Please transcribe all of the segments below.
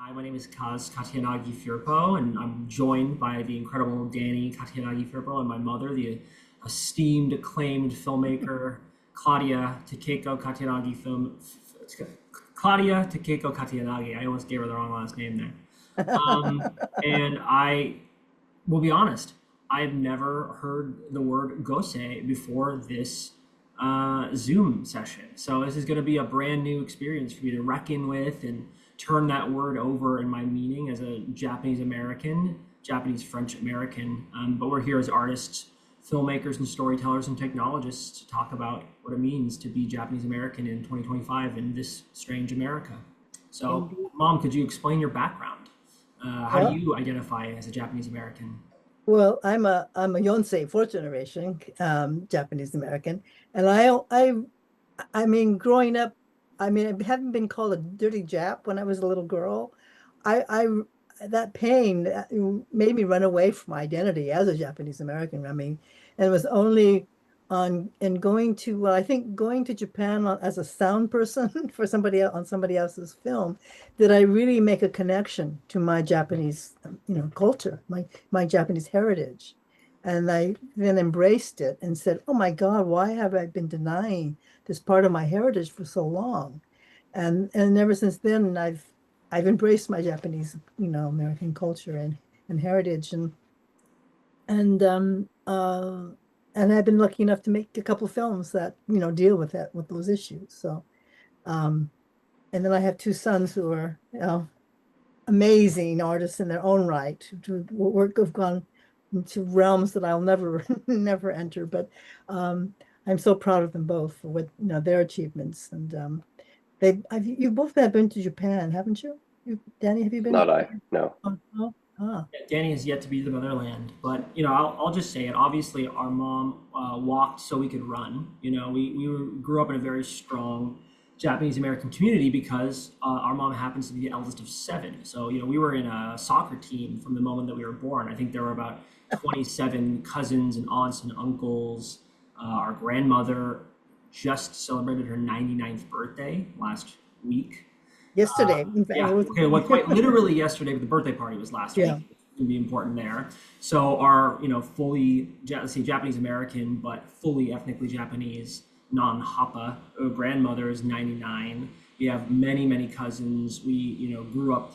Hi, my name is Kaz Firpo, and I'm joined by the incredible Danny Firpo and my mother, the esteemed, acclaimed filmmaker Claudia Katayanagi. I almost gave her the wrong last name there. And I will be honest, I've never heard the word Gosei before this Zoom session. So this is going to be a brand new experience for me to reckon with and turn that word over in my meaning as a Japanese American, Japanese French American. But we're here as artists, filmmakers, and storytellers and technologists to talk about what it means to be Japanese American in 2025 in this strange America. So, Indeed. Mom, could you explain your background? How do Well, you identify as a Japanese American? I'm a Yonsei, fourth generation Japanese American, and I mean, growing up, I mean, I haven't been called a dirty Jap when I was a little girl. That pain made me run away from my identity as a Japanese American. I mean, and it was only going to, well, I think going to Japan as a sound person for on somebody else's film, did I really make a connection to my Japanese, culture, my Japanese heritage. And I then embraced it and said, "Oh my God, why have I been denying this part of my heritage for so long?" And ever since then, I've embraced my Japanese, American culture and heritage, and um uh and I've been lucky enough to make a couple of films that deal with those issues. So um and then I have two sons who are amazing artists in their own right, who work have gone into realms that I'll never never enter. But I'm so proud of them both for what their achievements. And you both have been to Japan, haven't you? Danny, have you been? Not I, no. Oh, oh, ah, Yeah, Danny has yet to be the motherland, but I'll just say it. Obviously, our mom walked so we could run. Grew up in a very strong Japanese American community because our mom happens to be the eldest of seven. So we were in a soccer team from the moment that we were born. I think there were about 27 cousins and aunts and uncles. Our grandmother just celebrated her 99th birthday last week. yesterday. In fact, it Yeah, was, okay, well, quite literally yesterday, but the birthday party was last week. yeah. It's gonna be important there. So our, fully, let's say Japanese American, but fully ethnically Japanese, non-Hapa grandmother is 99. We have many, many cousins. We, grew up,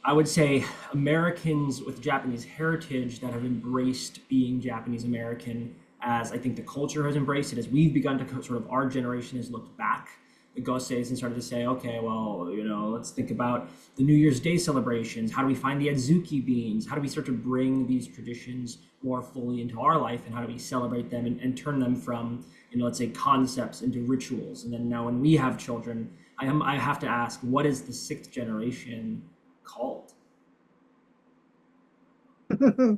I would say, Americans with Japanese heritage that have embraced being Japanese American as I think the culture has embraced it, as we've begun to sort of, our generation has looked back the Goseis and started to say, okay, well, let's think about the New Year's Day celebrations. How do we find the Adzuki beans? How do we start to bring these traditions more fully into our life, and how do we celebrate them and turn them from, let's say, concepts into rituals? And then now when we have children, I have to ask, what is the sixth generation called?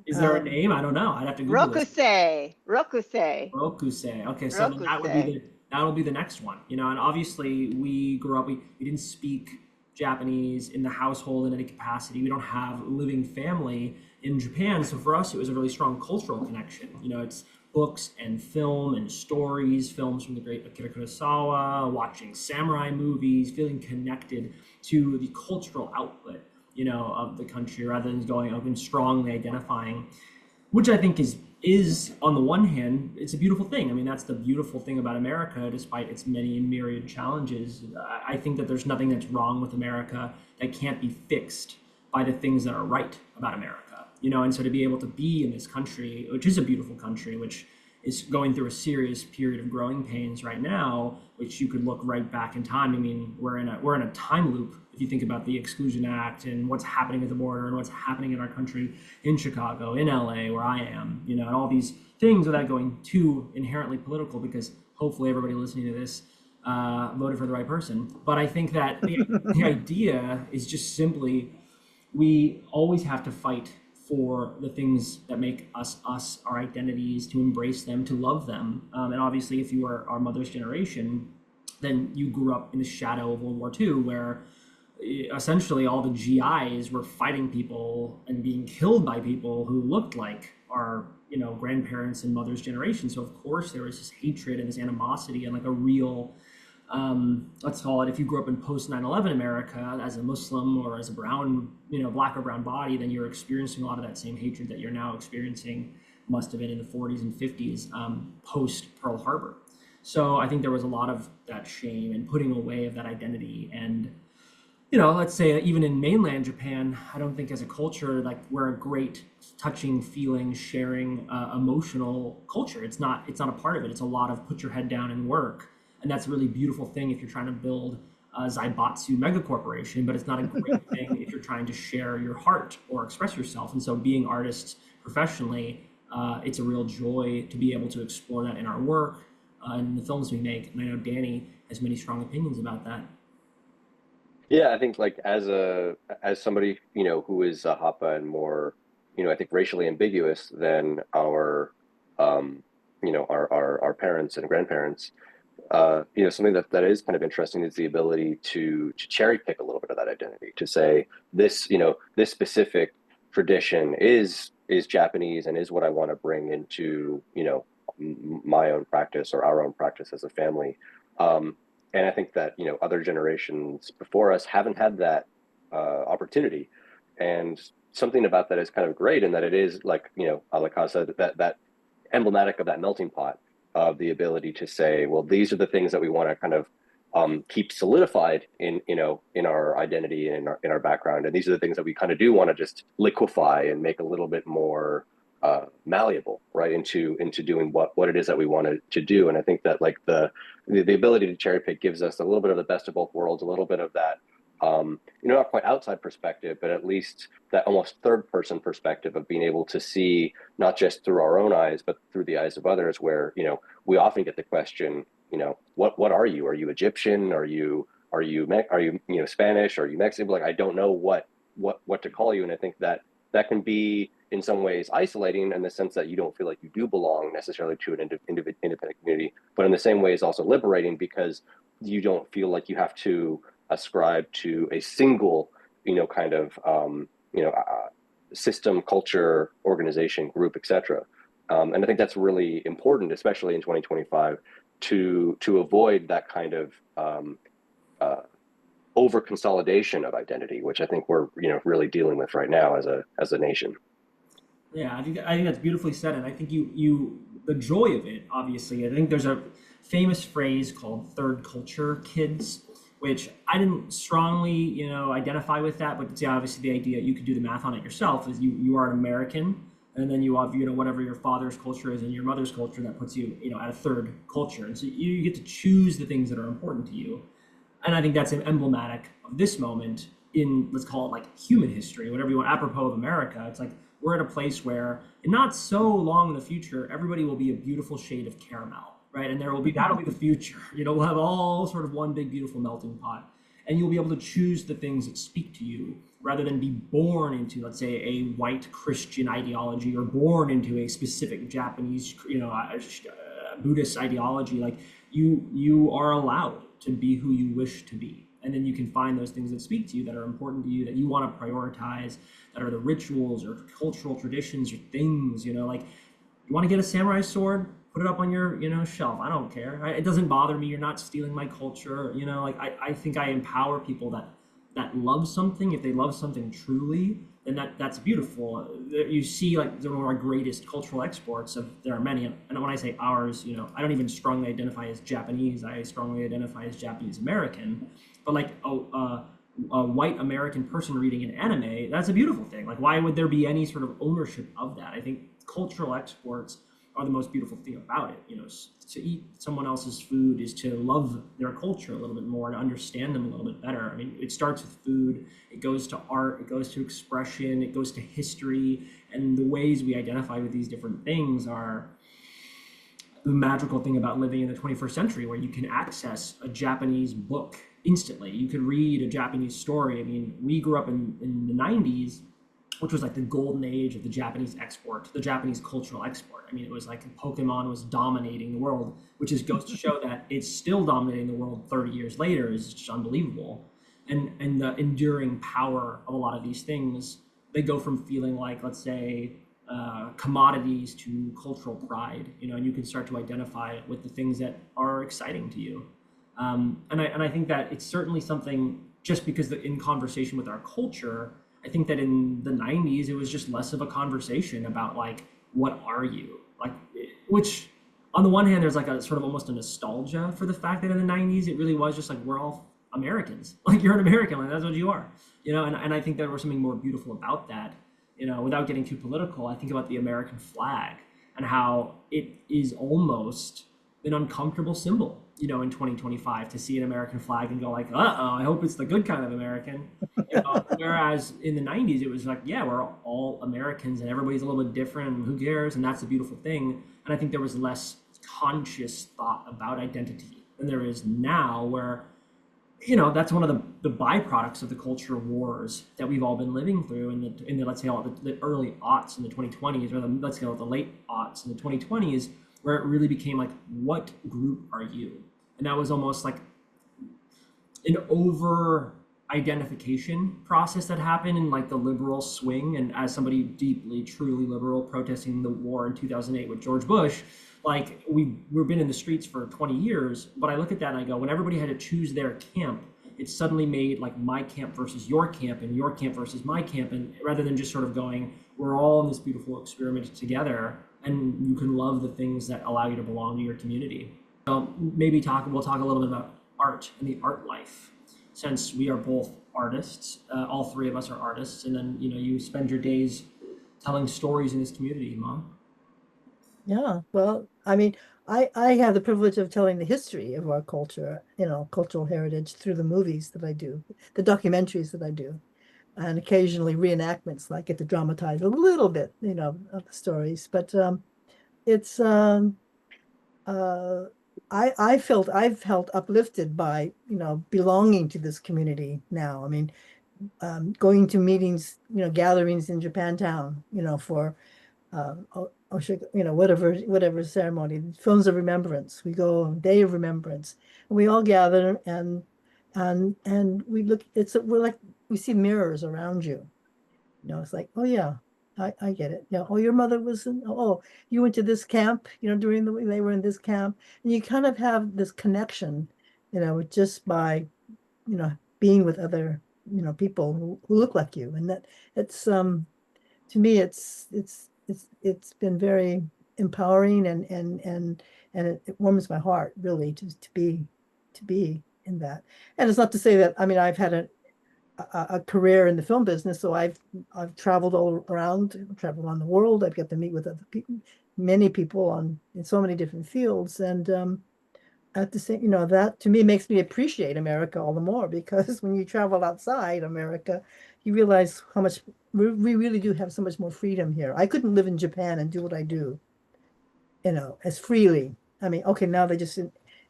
Is there a Um, name? I don't know. I'd have to Google this. Rokusei, Rokusei, Rokusei. Okay, so then Rokusei. that'll be the next one. And obviously we grew up, we didn't speak Japanese in the household in any capacity. We don't have living family in Japan, so for us it was a really strong cultural connection. It's books and film and stories, films from the great Akira Kurosawa, watching samurai movies, feeling connected to the cultural output, of the country rather than going up and strongly identifying, which I think is on the one hand, it's a beautiful thing. I mean, that's the beautiful thing about America, despite its many myriad challenges. I think that there's nothing that's wrong with America that can't be fixed by the things that are right about America. And so to be able to be in this country, which is a beautiful country, which is going through a serious period of growing pains right now, which you could look right back in time. I mean, we're in a time loop if you think about the Exclusion Act and what's happening at the border and what's happening in our country, in Chicago, in LA, where I am, and all these things without going too inherently political, because hopefully everybody listening to this voted for the right person. But I think that the idea is just simply we always have to fight for the things that make us us, our identities, to embrace them, to love them. And obviously, if you are our mother's generation, then you grew up in the shadow of World War II, where essentially all the GIs were fighting people and being killed by people who looked like our grandparents and mother's generation. So of course there was this hatred and this animosity and like a real let's call it, if you grew up in post 9/11 America as a Muslim or as a brown, black or brown body, then you're experiencing a lot of that same hatred that you're now experiencing, must have been in the 40s and 50s, post Pearl Harbor. So I think there was a lot of that shame and putting away of that identity. And let's say even in mainland Japan, I don't think as a culture, like we're a great touching, feeling, sharing, emotional culture. It's not a part of it. It's a lot of put your head down and work. And that's a really beautiful thing if you're trying to build a Zaibatsu mega corporation, but it's not a great thing if you're trying to share your heart or express yourself. And so being artists professionally, it's a real joy to be able to explore that in our work and the films we make. And I know Danny has many strong opinions about that. Yeah, I think like as somebody, who is a Hapa and more, I think racially ambiguous than our parents and grandparents. Something that is kind of interesting is the ability to cherry pick a little bit of that identity, to say this specific tradition is Japanese and is what I want to bring into, my own practice or our own practice as a family. And I think that, other generations before us haven't had that opportunity. And something about that is kind of great in that it is like, Kaz said, that emblematic of that melting pot of the ability to say, well, these are the things that we want to kind of keep solidified in our identity and in our background. And these are the things that we kind of do want to just liquefy and make a little bit more malleable, right, into doing what it is that we want to do. And I think that like the ability to cherry pick gives us a little bit of the best of both worlds, a little bit of that not quite outside perspective, but at least that almost third person perspective of being able to see not just through our own eyes, but through the eyes of others, where, we often get the question, what are you? Are you Egyptian? Are you Spanish? Are you Mexican? Like, I don't know what to call you. And I think that can be in some ways isolating in the sense that you don't feel like you do belong necessarily to an independent community, but in the same way is also liberating because you don't feel like you have to ascribe to a single, kind of, system, culture, organization, group, etc. And I think that's really important, especially in 2025, to avoid that kind of over consolidation of identity, which I think we're really dealing with right now as a nation. Yeah, I think that's beautifully said, and I think you the joy of it. Obviously, I think there's a famous phrase called "third culture kids," which I didn't strongly, identify with that, but it's obviously the idea you could do the math on it yourself. Is you are an American, and then you have whatever your father's culture is and your mother's culture that puts you at a third culture, and so you get to choose the things that are important to you, and I think that's emblematic of this moment in, let's call it like human history, whatever you want, apropos of America. It's like we're at a place where in not so long in the future, everybody will be a beautiful shade of caramel, right? And that'll be the future. We'll have all sort of one big beautiful melting pot, and you'll be able to choose the things that speak to you rather than be born into, let's say, a white Christian ideology or born into a specific Japanese, Buddhist ideology. Like you are allowed to be who you wish to be. And then you can find those things that speak to you, that are important to you, that you want to prioritize, that are the rituals or cultural traditions or things, like you want to get a samurai sword, put it up on your, shelf. I don't care. It doesn't bother me. You're not stealing my culture. I think I empower people that love something. If they love something truly, then that's beautiful. You see, like, one of our greatest cultural exports there are many, and when I say ours, I don't even strongly identify as Japanese. I strongly identify as Japanese American. But like a white American person reading an anime, that's a beautiful thing. Like, why would there be any sort of ownership of that? I think cultural exports are the most beautiful thing about it. To eat someone else's food is to love their culture a little bit more, to understand them a little bit better. I mean, it starts with food, it goes to art, it goes to expression, it goes to history, and the ways we identify with these different things are the magical thing about living in the 21st century, where you can access a Japanese book instantly. You could read a Japanese story. I mean, we grew up in the 90s, which was like the golden age of the Japanese export, the Japanese cultural export. I mean, it was like Pokemon was dominating the world, which just goes to show that it's still dominating the world 30 years later is just unbelievable. And the enduring power of a lot of these things, they go from feeling like, let's say, commodities to cultural pride, and you can start to identify with the things that are exciting to you. And I think that it's certainly something, just because in conversation with our culture, I think that in the 90s, it was just less of a conversation about like, what are you? Like, which on the one hand, there's like a sort of almost a nostalgia for the fact that in the 90s, it really was just like, we're all Americans. Like, you're an American, like that's what you are, and I think there was something more beautiful about that. Without getting too political, I think about the American flag and how it is almost an uncomfortable symbol, in 2025, to see an American flag and go like, uh-oh, I hope it's the good kind of American. Whereas in the 90s, it was like, yeah, we're all Americans and everybody's a little bit different and who cares? And that's the beautiful thing. And I think there was less conscious thought about identity than there is now, where that's one of the byproducts of the culture wars that we've all been living through in the let's say all the early aughts in the 2020s, or let's go the late aughts in the 2020s, where it really became like, what group are you? And that was almost like an over identification process that happened in like the liberal swing. And as somebody deeply, truly liberal, protesting the war in 2008 with George Bush, like we've been in the streets for 20 years, but I look at that and I go, when everybody had to choose their camp, it suddenly made like my camp versus your camp and your camp versus my camp. And rather than just sort of going, we're all in this beautiful experiment together, and you can love the things that allow you to belong to your community. So maybe we'll talk a little bit about art and the art life, since we are both artists. All three of us are artists, and then you spend your days telling stories in this community, Mom. Yeah, well, I mean, I have the privilege of telling the history of our culture, cultural heritage through the movies that I do, the documentaries that I do, and occasionally reenactments, like get to dramatize a little bit, of the stories. But it's uh I've felt uplifted by, belonging to this community now. I mean, going to meetings, gatherings in Japantown, for whatever ceremony, films of remembrance. We go on Day of Remembrance, and we all gather, and we look. We're like, we see mirrors around you. It's like, oh yeah, I get it. Yeah. Oh, your mother was in. Oh, you went to this camp. During they were in this camp, and you kind of have this connection, just by being with other people who look like you, and that it's to me, it's been very empowering, and it warms my heart, really, to be in that. And it's not to say that, I mean, I've had a career in the film business, so I've traveled all around, traveled around the world. I've got to meet with other people, many people in so many different fields, and at the same, that to me makes me appreciate America all the more, because when you travel outside America, you realize how much we really do have so much more freedom here. I couldn't live in Japan and do what I do, as freely. I mean, okay, now they just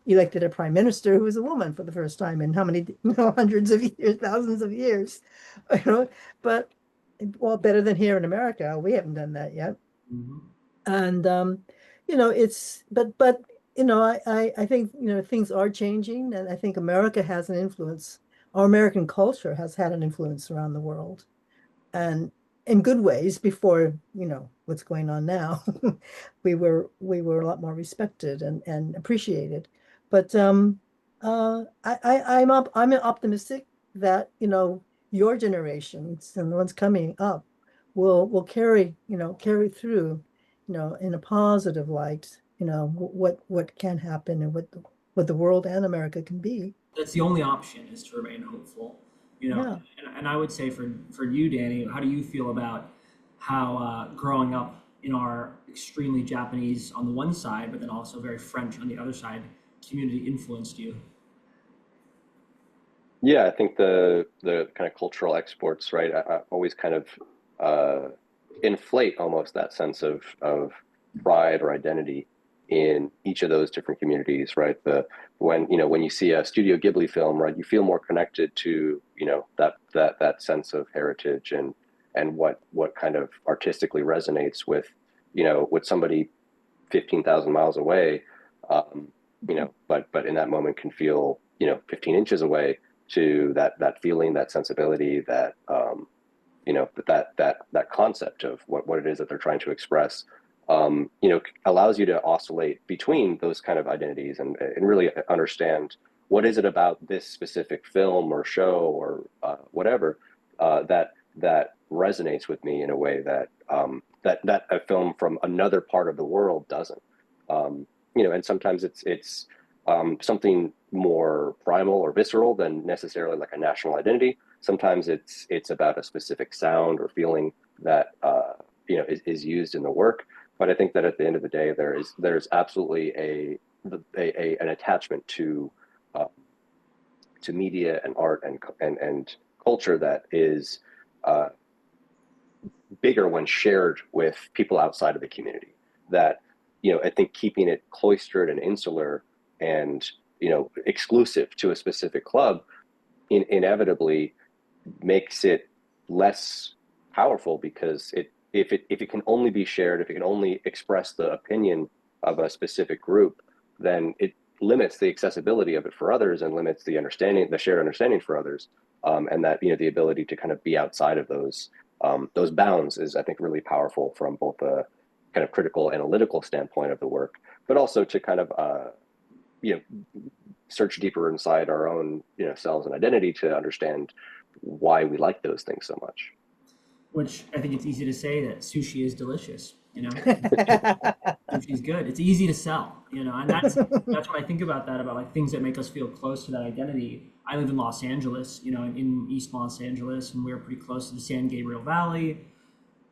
elected a prime minister who is a woman for the first time in how many, hundreds of years, thousands of years, you know, but well, better than here in America. We haven't done that yet. Mm-hmm. And it's but I think things are changing, and I think America has an influence. Our American culture has had an influence around the world, and in good ways. Before what's going on now, we were a lot more respected and appreciated. But I'm optimistic that your generations and the ones coming up will carry through, in a positive light, what can happen, and what the world and America can be. That's the only option, is to remain hopeful. Yeah. And I would say for you, Danny, how do you feel about how growing up in our extremely Japanese on the one side, but then also very French on the other side, community influenced you? Yeah, I think the kind of cultural exports, right, I always kind of inflate almost that sense of pride or identity in each of those different communities, right? When you see a Studio Ghibli film, right, you feel more connected to that sense of heritage and what kind of artistically resonates with somebody 15,000 miles away, but in that moment can feel 15 inches away, to that feeling, that sensibility, that concept of what it is that they're trying to express, allows you to oscillate between those kind of identities and really understand what is it about this specific film or show or whatever that resonates with me in a way that that a film from another part of the world doesn't. And sometimes it's something more primal or visceral than necessarily like a national identity. Sometimes it's about a specific sound or feeling that is used in the work. But I think that at the end of the day, there's absolutely an attachment to media and art and culture that is bigger when shared with people outside of the community. That I think keeping it cloistered and insular and exclusive to a specific club inevitably makes it less powerful, because if it can only be shared, if it can only express the opinion of a specific group, then it limits the accessibility of it for others and limits the shared understanding for others. And that the ability to kind of be outside of those bounds is, I think, really powerful from both a kind of critical analytical standpoint of the work, but also to kind of search deeper inside our own selves and identity to understand why we like those things so much. Which I think it's easy to say that sushi is delicious. Sushi is good. It's easy to sell. And that's what I think about that, about like things that make us feel close to that identity. I live in Los Angeles, in East Los Angeles, and we're pretty close to the San Gabriel Valley.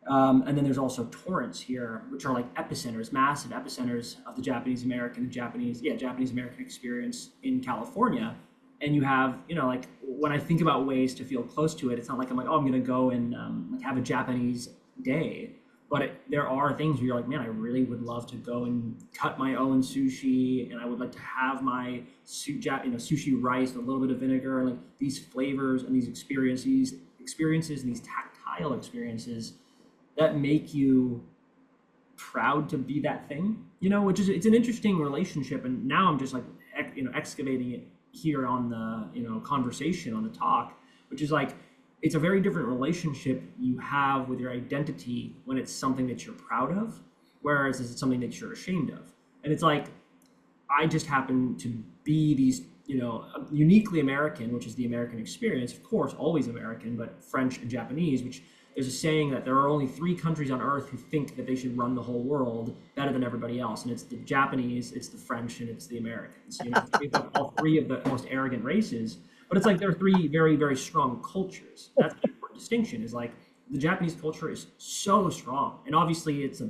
And then there's also Torrance here, which are like epicenters, massive epicenters of the Japanese American experience in California. And you have, like when I think about ways to feel close to it, it's not like I'm like, oh, I'm going to go and like have a Japanese day. But there are things where you're like, man, I really would love to go and cut my own sushi, and I would like to have my sushi rice with a little bit of vinegar, and like these flavors and these experiences and these tactile experiences that make you proud to be that thing, which is, it's an interesting relationship. And now I'm just like, excavating it here on the, conversation, on the talk, which is like, it's a very different relationship you have with your identity when it's something that you're proud of, whereas it's something that you're ashamed of. And it's like, I just happen to be these, uniquely American, which is the American experience, of course, always American, but French and Japanese, which there's a saying that there are only 3 countries on earth who think that they should run the whole world better than everybody else. And it's the Japanese, it's the French, and it's the Americans. All 3 of the most arrogant races. But it's like there are 3 very, very strong cultures. That's the important distinction, is like the Japanese culture is so strong. And obviously it's a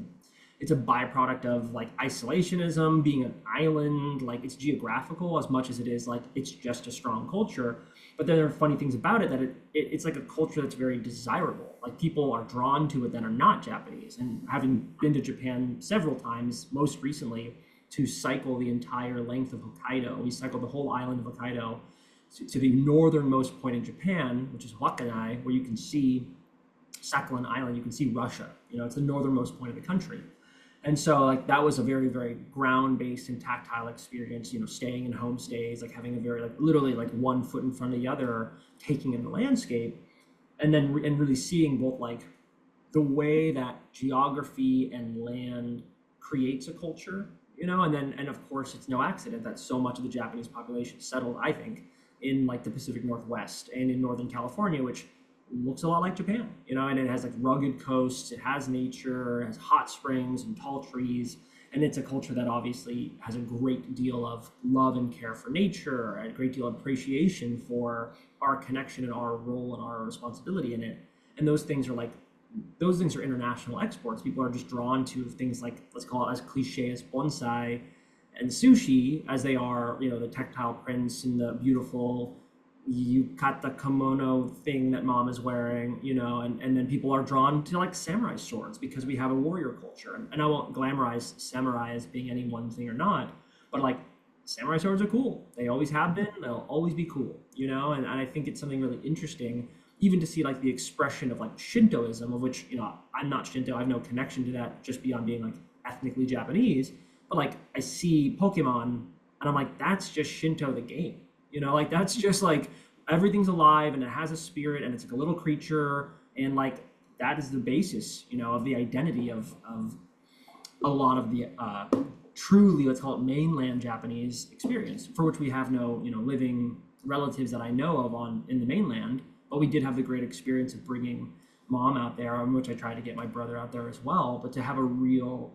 byproduct of like isolationism, being an island, like it's geographical as much as it is like it's just a strong culture. But then there are funny things about it, that it's like a culture that's very desirable. Like people are drawn to it that are not Japanese. And having been to Japan several times, most recently to cycle the entire length of Hokkaido, we cycled the whole island of Hokkaido to the northernmost point in Japan, which is Wakkanai, where you can see Sakhalin Island, you can see Russia. It's the northernmost point of the country. And so like that was a very, very ground-based and tactile experience, staying in homestays, like having a very, like literally like one foot in front of the other, taking in the landscape, and then really seeing both like the way that geography and land creates a culture, and of course it's no accident that so much of the Japanese population settled, I think, in like the Pacific Northwest and in Northern California, which looks a lot like Japan, and it has like rugged coasts, it has nature, it has hot springs and tall trees, and it's a culture that obviously has a great deal of love and care for nature, a great deal of appreciation for our connection and our role and our responsibility in it. And those things are international exports. People are just drawn to things like, let's call it as cliche as bonsai and sushi, as they are, the tactile prints and the beautiful yukata kimono thing that mom is wearing, and then people are drawn to like samurai swords because we have a warrior culture. And I won't glamorize samurai as being any one thing or not, but like samurai swords are cool. They always have been, they'll always be cool, and I think it's something really interesting even to see like the expression of like Shintoism, of which, I'm not Shinto, I have no connection to that just beyond being like ethnically Japanese, but like I see Pokemon and I'm like, that's just Shinto the game. Like that's just like everything's alive and it has a spirit and it's like a little creature, and like that is the basis, of the identity of a lot of the truly, let's call it mainland Japanese experience, for which we have no, living relatives that I know of in the mainland, but we did have the great experience of bringing mom out there, on which I tried to get my brother out there as well, but to have a real,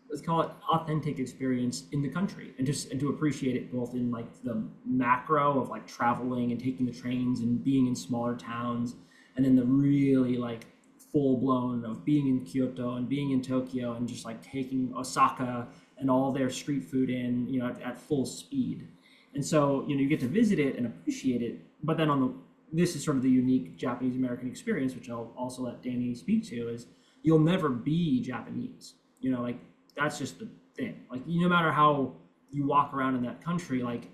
let's call it authentic experience in the country, and to appreciate it both in like the macro of like traveling and taking the trains and being in smaller towns, and then the really like full blown of being in Kyoto and being in Tokyo and just like taking Osaka and all their street food in, at full speed. And so, you get to visit it and appreciate it, but then this is sort of the unique Japanese American experience, which I'll also let Danny speak to, is you'll never be Japanese. Like that's just the thing. Like no matter how you walk around in that country, like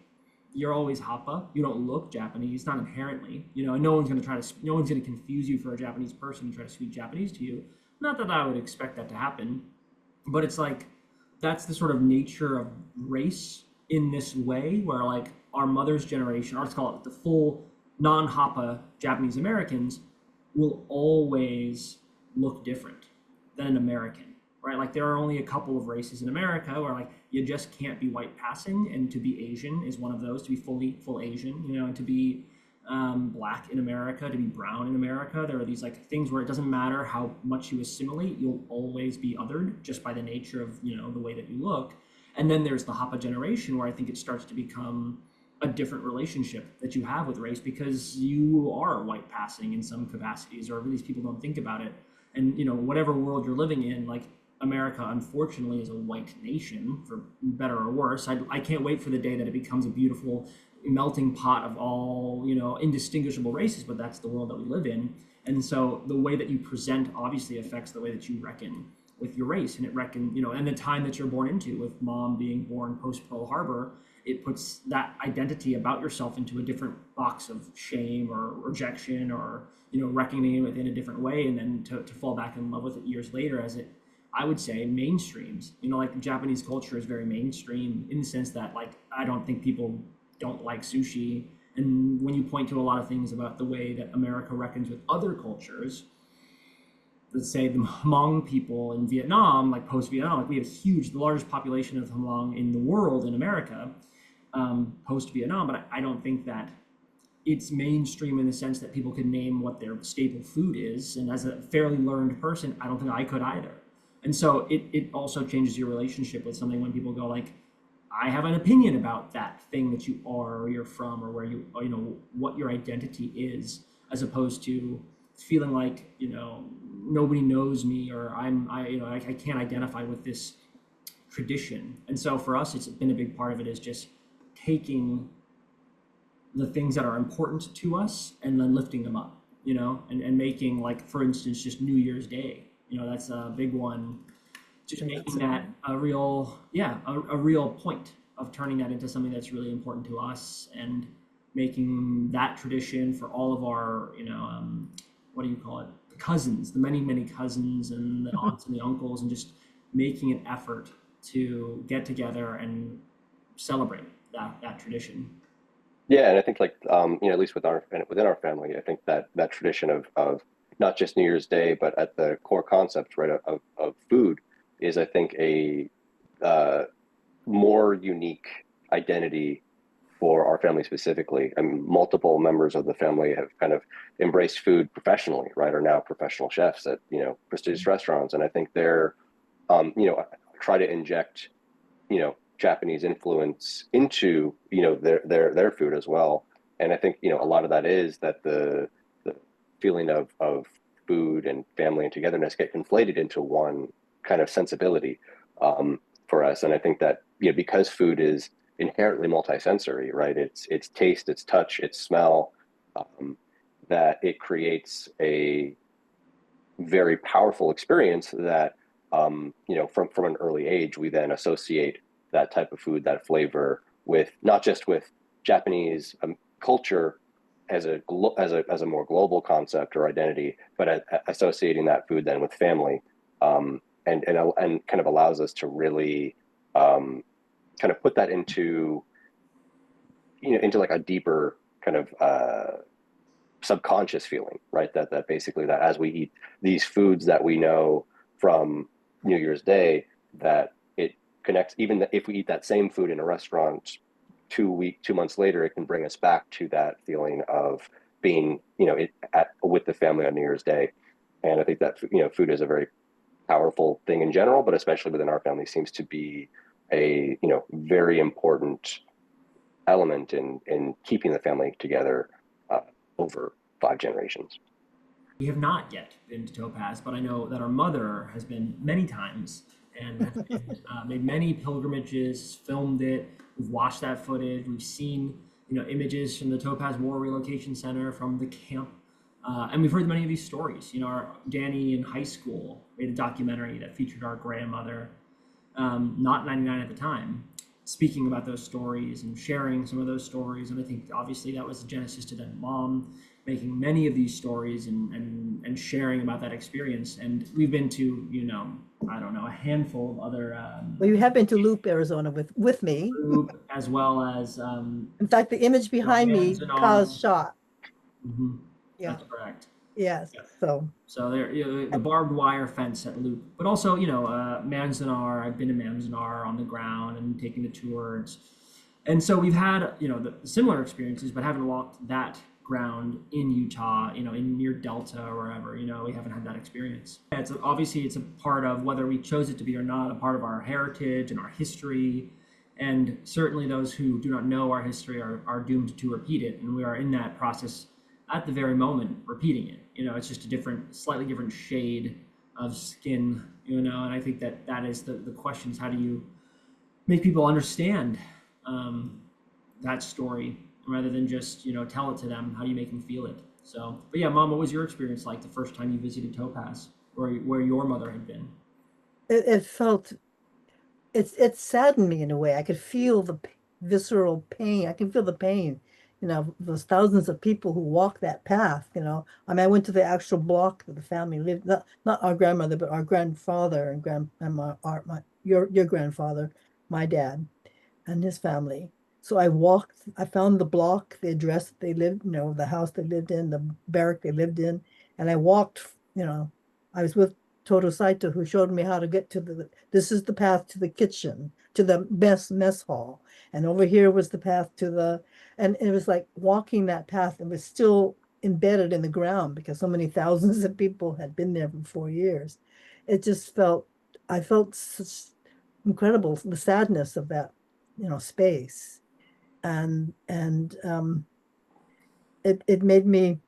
you're always Hapa. You don't look Japanese, not inherently, and no one's gonna confuse you for a Japanese person and try to speak Japanese to you. Not that I would expect that to happen, but it's like that's the sort of nature of race in this way, where like our mother's generation, or let's call it the full non-Hapa Japanese Americans, will always look different than an American, right? Like there are only a couple of races in America where like you just can't be white passing, and to be Asian is one of those, to be full Asian, and to be black in America, to be brown in America. There are these like things where it doesn't matter how much you assimilate, you'll always be othered just by the nature of, the way that you look. And then there's the Hapa generation, where I think it starts to become a different relationship that you have with race, because you are white passing in some capacities, or at least people don't think about it. And whatever world you're living in, like America unfortunately is a white nation, for better or worse. I can't wait for the day that it becomes a beautiful melting pot of all indistinguishable races, but that's the world that we live in. And so the way that you present obviously affects the way that you reckon with your race, and and the time that you're born into. With mom being born post Pearl Harbor, it puts that identity about yourself into a different box of shame or rejection, or reckoning it in a different way, and then to fall back in love with it years later as it, I would say, mainstreams. Like Japanese culture is very mainstream in the sense that like I don't think people don't like sushi, and when you point to a lot of things about the way that America reckons with other cultures, let's say the Hmong people in Vietnam, like post-Vietnam, like we have the largest population of Hmong in the world in America, post-Vietnam, but I don't think that it's mainstream in the sense that people can name what their staple food is. And as a fairly learned person, I don't think I could either. And so it also changes your relationship with something when people go like, I have an opinion about that thing that you are, or you're from, or where what your identity is, as opposed to feeling like, nobody knows me, or I can't identify with this tradition. And so for us, it's been a big part of it, is just taking the things that are important to us and then lifting them up, and making, like, for instance, just New Year's Day, that's a big one. Just making that a real point of turning that into something that's really important to us, and making that tradition for all of our, what do you call it? The cousins, the many cousins and the aunts and the uncles, and just making an effort to get together and celebrate that tradition. Yeah, and I think like at least within our family, I think that tradition of not just New Year's Day, but at the core concept, right, of food is, I think, a more unique identity for our family specifically. I mean, multiple members of the family have kind of embraced food professionally, right, are now professional chefs at prestigious restaurants, and I think they're try to inject Japanese influence into their food as well. And I think a lot of that is that the feeling of food and family and togetherness get conflated into one kind of sensibility for us. And I think that because food is inherently multisensory, right? It's taste, it's touch, it's smell, that it creates a very powerful experience that from an early age we then associate that type of food, that flavor, with not just with Japanese culture as a more global concept or identity, but associating that food then with family, and kind of allows us to really kind of put that into like a deeper kind of subconscious feeling, right? That basically, that as we eat these foods that we know from New Year's Day, that it connects, even if we eat that same food in a restaurant 2 months later, it can bring us back to that feeling of being, with the family on New Year's Day. And I think that, food is a very powerful thing in general, but especially within our family seems to be a, very important element in keeping the family together over 5 generations. We have not yet been to Topaz, but I know that our mother has been many times and has been, made many pilgrimages, filmed it. We've watched that footage. We've seen, images from the Topaz War Relocation Center, from the camp, and we've heard many of these stories. Danny in high school made a documentary that featured our grandmother, not 99 at the time, speaking about those stories and sharing some of those stories. And I think obviously that was the genesis to then Mom making many of these stories and sharing about that experience. And we've been to, I don't know, a handful of other Well, you have been to Loop, Arizona with me. group, as well as In fact, the image behind me, Kaz shot. Mm-hmm. Yeah. That's correct. Yes. Yeah. So there, the barbed wire fence at Loop, but also, Manzanar. I've been to Manzanar on the ground and taking the tours, and so we've had, the similar experiences, but haven't walked that ground in Utah, in near Delta or wherever. We haven't had that experience. It's obviously, it's a part of, whether we chose it to be or not, a part of our heritage and our history. And certainly those who do not know our history are doomed to repeat it. And we are in that process at the very moment, repeating it. It's just a slightly different shade of skin, and I think that is the question, is how do you make people understand that story, rather than just, tell it to them? How do you make them feel it? So, but yeah, Mom, what was your experience like the first time you visited Topaz, where your mother had been? It felt, it saddened me in a way. I could feel the visceral pain. I can feel the pain, those thousands of people who walk that path. I mean, I went to the actual block that the family lived, not our grandmother, but our grandfather and your grandfather, my dad, and his family. So I found the block, the address that they lived, the house they lived in, the barrack they lived in, and I walked, I was with Toto Saito, who showed me how to get to this is the path to the kitchen, to the mess hall. And over here was the path and it was like walking that path, and was still embedded in the ground because so many thousands of people had been there for 4 years. I felt such incredible, the sadness of that, space. And it made me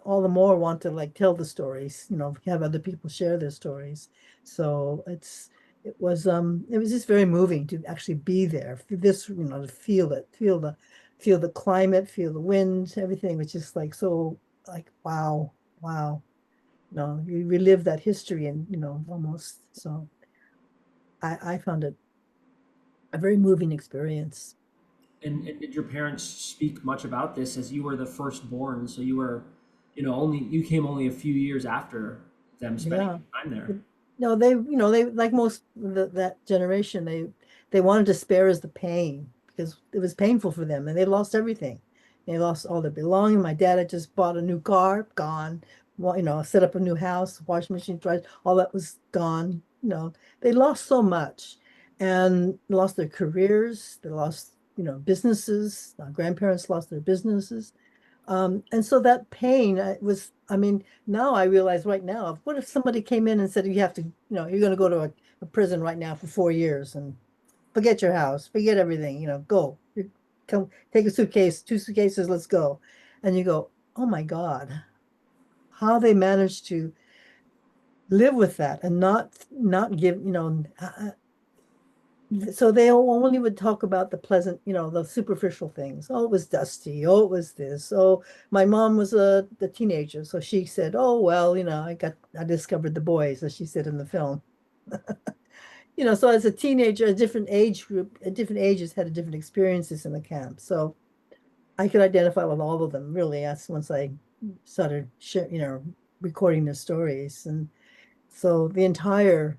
all the more want to like tell the stories, have other people share their stories. So it was just very moving to actually be there, to feel it, feel the climate, feel the wind, everything was just like so, like wow, wow. You relive that history, and almost. So I found it a very moving experience. And did your parents speak much about this, as you were the firstborn? So you were, you came only a few years after them spending Yeah. time there. No, they like most that generation, they wanted to spare us the pain because it was painful for them, and they lost everything. They lost all their belongings. My dad had just bought a new car, gone. Well, set up a new house, washing machine, dryers, all that was gone. They lost so much, and lost their careers. They lost, businesses. Our grandparents lost their businesses. And so that pain I mean, now I realize right now, what if somebody came in and said, you have to, you're going to go to a prison right now for 4 years and forget your house, forget everything, go. Come, take a suitcase, 2 suitcases, let's go. And you go, oh my God, how they managed to live with that and not give, so they only would talk about the pleasant, the superficial things. Oh, it was dusty. Oh, it was this. Oh, my mom was the teenager, so she said, "Oh, well, I discovered the boys," as she said in the film. So as a teenager, a different age group, at different ages had different experiences in the camp. So I could identify with all of them. Really, that's once I started, recording their stories. And so the entire,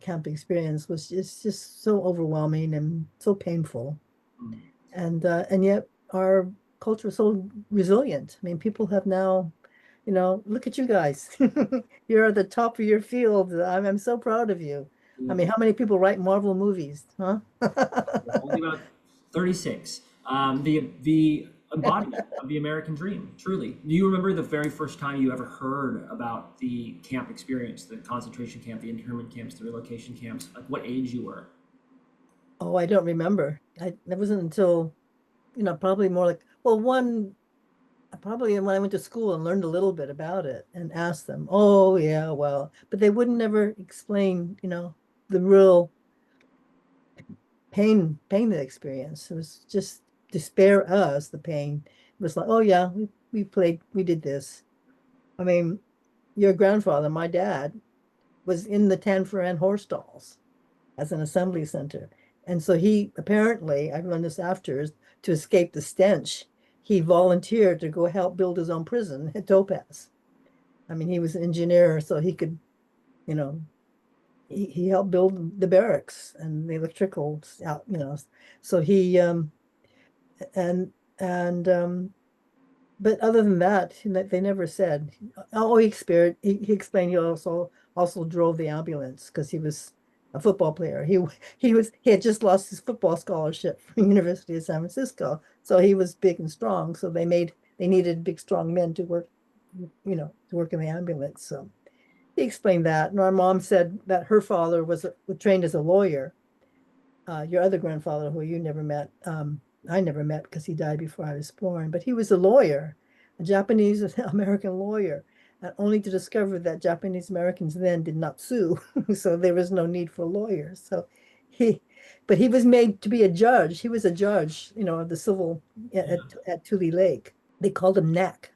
camp experience was just so overwhelming and so painful. Mm. And yet our culture is so resilient. I mean, people have now, look at you guys. You're at the top of your field. I'm so proud of you. I mean, how many people write Marvel movies, huh? Only about 36. The embodiment of the American dream, truly. Do you remember the very first time you ever heard about the camp experience, the concentration camp, the internment camps, the relocation camps? Like what age you were? Oh, I don't remember. That wasn't until, probably more like, well, probably when I went to school and learned a little bit about it and asked them, oh yeah, well, but they wouldn't never explain, the real pain they experienced. It was just to spare us the pain. It was like, oh yeah, we did this. I mean, your grandfather, my dad, was in the Tanforan horse stalls as an assembly center. And so he apparently, I learned this after, to escape the stench, he volunteered to go help build his own prison at Topaz. I mean, he was an engineer, so he could, you know, he helped build the barracks and the electrical out, So he and and but other than that, they never said. Oh, he explained he also drove the ambulance because he was a football player. He had just lost his football scholarship from University of San Francisco, so he was big and strong. So they needed big strong men to work, to work in the ambulance. So he explained that. And our mom said that her father was trained as a lawyer. Your other grandfather, who you never met, I never met because he died before I was born, but he was a lawyer, a Japanese American lawyer, and only to discover that Japanese Americans then did not sue, so there was no need for lawyers. He, but he was made to be a judge. He was a judge, of the civil at Tule Lake. They called him Knack,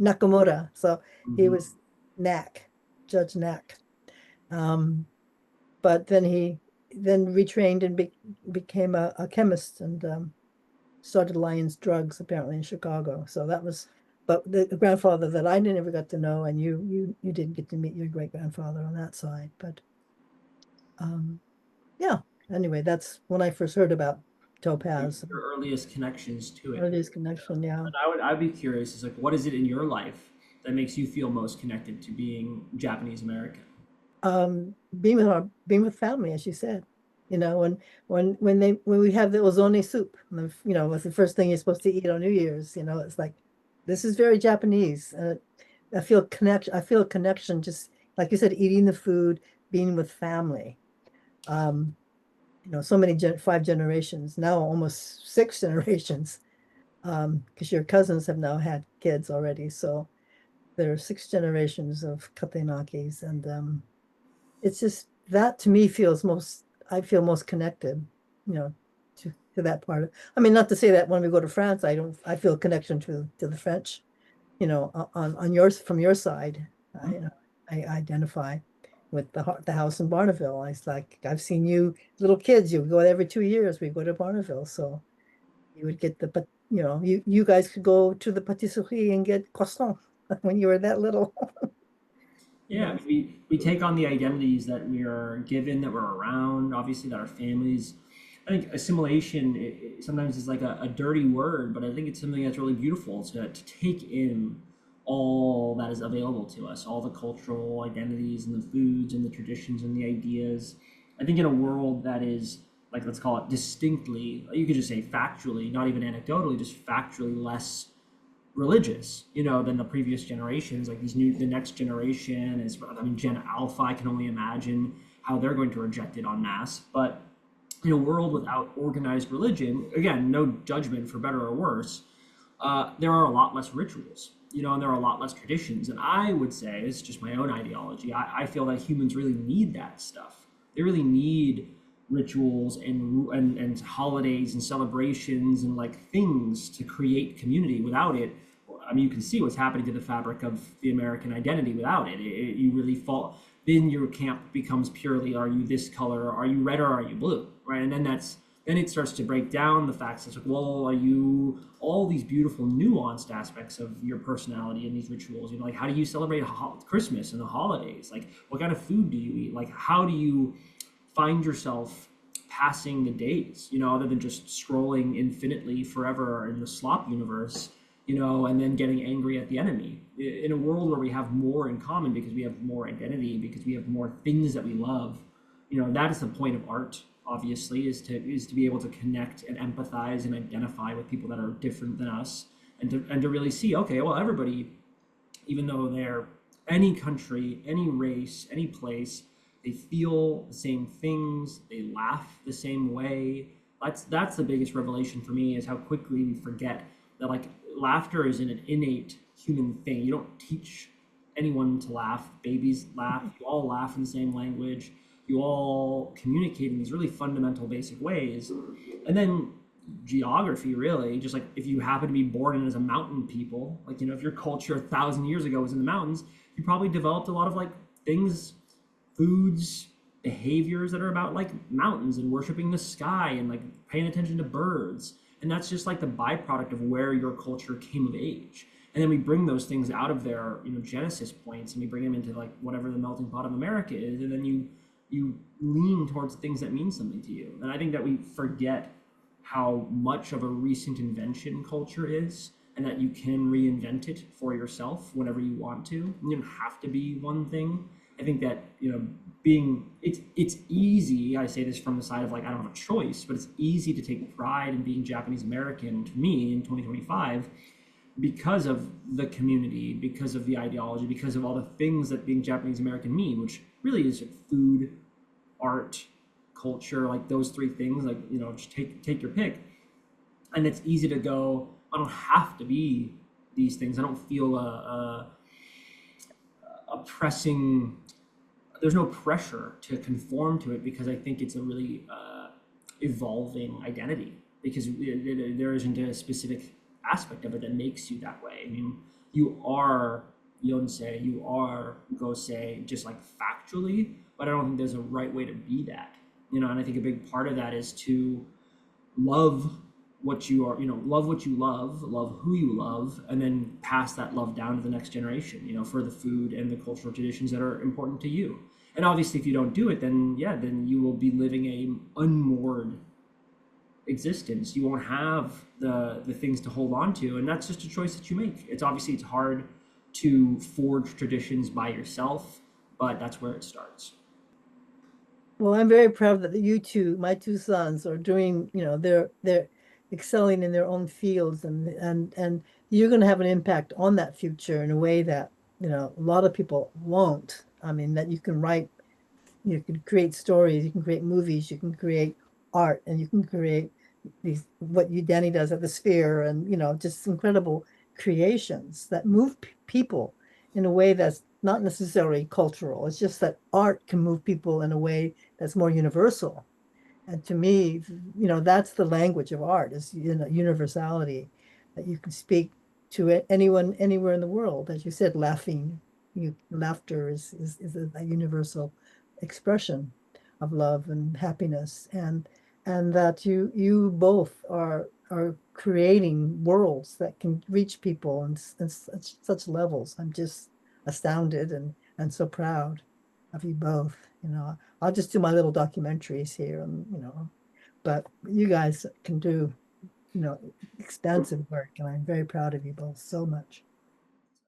Nakamura. So he Mhm. was Knack, Judge Knack. But then he retrained and became a chemist and started Lyons Drugs apparently in Chicago. So that was, but the grandfather that I never got to know, and you didn't get to meet your great grandfather on that side. But um, yeah. Anyway, that's when I first heard about Topaz, Your earliest connections to it. earliest connection. Yeah. And I'd be curious, is like what is it in your life that makes you feel most connected to being Japanese American? Being with family, as you said, when we have the ozone soup, it's the first thing you're supposed to eat on New Year's. It's like this is very Japanese. I feel a connection, just like you said, eating the food, being with family. Um, so many 5 generations now, almost 6 generations, because your cousins have now had kids already. So there are 6 generations of Katayanagis, and it's just that to me I feel most connected, you know, to that part of, I mean, not to say that when we go to France, I feel a connection to the French, on yours, from your side. I identify with the house in Barneville. It's like, I've seen you, little kids, you go every 2 years, we go to Barneville. So you would get but you guys could go to the patisserie and get croissant when you were that little. you Yeah, I know. mean, we take on the identities that we are given, that we're around, obviously that our families. I think assimilation sometimes is like a dirty word, but I think it's something that's really beautiful to take in all that is available to us, all the cultural identities and the foods and the traditions and the ideas. I think in a world that is like, let's call it distinctly, you could just say factually, not even anecdotally, just factually less religious, than the previous generations. Like the next generation is, I mean, Gen Alpha, I can only imagine how they're going to reject it en masse. But in a world without organized religion, again, no judgment for better or worse, there are a lot less rituals, and there are a lot less traditions. And I would say, it's just my own ideology, I feel that humans really need that stuff. They really need rituals and holidays and celebrations and like things to create community. Without it, I mean, you can see what's happening to the fabric of the American identity. Without it, you really fall. Then your camp becomes purely, are you this color? Are you red or are you blue? Right, and then it starts to break down the facts. It's like, well, are you all these beautiful nuanced aspects of your personality and these rituals? Like, how do you celebrate Christmas and the holidays? Like, what kind of food do you eat? Like, how do you find yourself passing the days, other than just scrolling infinitely forever in the slop universe, and then getting angry at the enemy. In a world where we have more in common because we have more identity, because we have more things that we love, that is the point of art, obviously, is to be able to connect and empathize and identify with people that are different than us, and to really see, okay, well, everybody, even though they're any country, any race, any place, they feel the same things, they laugh the same way. That's the biggest revelation for me, is how quickly we forget that, like, laughter is an innate human thing. You don't teach anyone to laugh. Babies laugh. You all laugh in the same language. You all communicate in these really fundamental, basic ways. And then geography, really, just like if you happen to be born in as a mountain people, like, if your culture 1,000 years ago was in the mountains, you probably developed a lot of, like, things, foods, behaviors that are about, like, mountains and worshiping the sky and, like, paying attention to birds. And that's just like the byproduct of where your culture came of age. And then we bring those things out of their, genesis points, and we bring them into, like, whatever the melting pot of America is, and then you lean towards things that mean something to you. And I think that we forget how much of a recent invention culture is, and that you can reinvent it for yourself whenever you want to. You don't have to be one thing. I think that, it's easy, I say this from the side of, like, I don't have a choice, but it's easy to take pride in being Japanese American, to me, in 2025, because of the community, because of the ideology, because of all the things that being Japanese American mean, which really is food, art, culture, like those three things, like, just take your pick. And it's easy to go, I don't have to be these things. I don't feel a pressing, there's no pressure to conform to it, because I think it's a really evolving identity, because there isn't a specific aspect of it that makes you that way. I mean, you are Yonsei, you are Gosei, just, like, factually, but I don't think there's a right way to be that. And I think a big part of that is to love what you are, love what you love who you love, and then pass that love down to the next generation, for the food and the cultural traditions that are important to you. And obviously, if you don't do it, then you will be living a unmoored existence. You won't have the things to hold on to, and that's just a choice that you make. It's hard to forge traditions by yourself, but that's where it starts. Well, I'm very proud that you two, my two sons, are doing, they're excelling in their own fields, and you're going to have an impact on that future in a way that, a lot of people won't. I mean, that you can write, you can create stories, you can create movies, you can create art, and you can create what Danny does at the Sphere, and, just incredible creations that move people in a way that's not necessarily cultural. It's just that art can move people in a way that's more universal. And to me, that's the language of art, is, universality, that you can speak to anyone, anywhere in the world. As you said, laughter is a universal expression of love and happiness. And that you both are creating worlds that can reach people in such levels. I'm just astounded and so proud of you both. I'll just do my little documentaries here, and but you guys can do expansive work, and I'm very proud of you both so much.